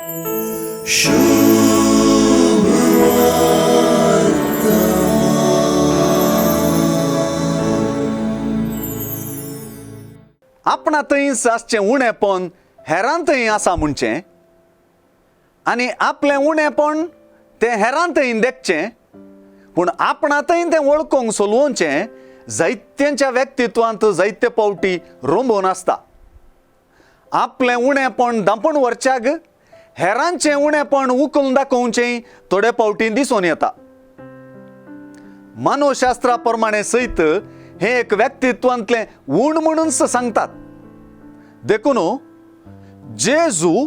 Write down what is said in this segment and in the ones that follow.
आपणातय आसचें उणेपण हेरांतय आसा म्हणचें आनी आपलें उणेपण तें हेरांतय देखचें, पूण आपणातय तें वळखूंक सोलवचें जायत्यांच्या व्यक्तित्वांत जायते पावटी रोंबोवन आसता. आपलें उणेपण धांपून व्हरच्याक हेरांचें उणेपण उखलून दाखोवचें थोडे पावटी दिसून येता. मानवशास्त्रा प्रमाणे सयत हें एक व्यक्तित्वांतलें उण म्हणूनच सांगतात. देखून जेजू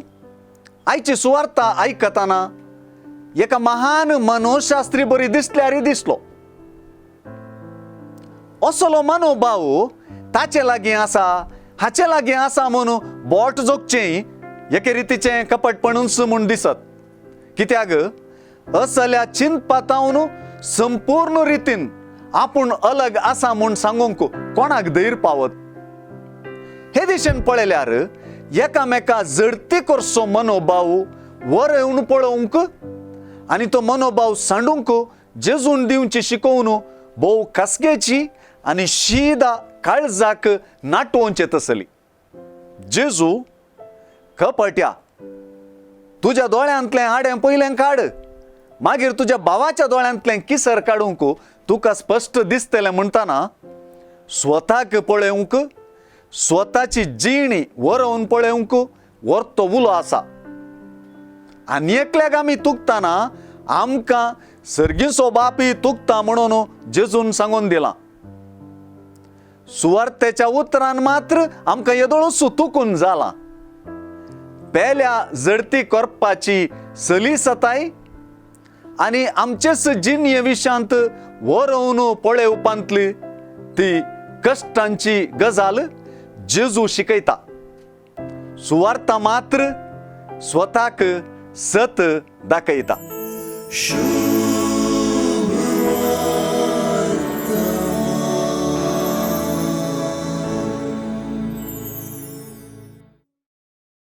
आयची सुवार्ता आयकताना एका महान मानवशास्त्री बरी दिसल्यार दिसलो. असलो मनोभाव ताचे लागीं आसा, हाचे लागीं आसा म्हणून बोट जोगचें एके रितीचें कपटपणूच म्हूण दिसत. कित्याक असल्या चिंतपातावन संपूर्ण रितीन आपूण अलग आसा म्हूण सांगूंक कोणाक धैर्य पावत. हे दिशेन पळयल्यार एकामेका जडती करचो मनोभाव वर येवन पळोवंक आनी तो मनोभाव सांडूंक जेजून दिवची शिकोवन भोव खासगेची आनी शीदा काळजाक नाटोवचें तसली. जेजू कपट्या, तुज्या दोळ्यांतलें आडें पयलें काड, मागीर तुज्या भावाच्या दोळ्यांतलें किसर काडूंक तुका स्पश्ट दिसतलें म्हणटाना स्वताक पळोवंक, स्वताची जिणी वरोवन पळोवंक व्हरतो उलो आसा. आनी एकल्याक आमी तुकताना आमकां सर्गीचो बापय तुकता म्हणून जेजून सांगून दिलां. सुवार्तेच्या उतरान मात्र आमकां येदोळूच तुकून जाला. पेल्या जडती करपाची सलीसताय आनी आमचेच जिणये विशांत वरोवन पळोवपांतली ती कश्टांची गजाल जेजू शिकयता. सुवार्ता मात्र स्वताक सत दाखयता.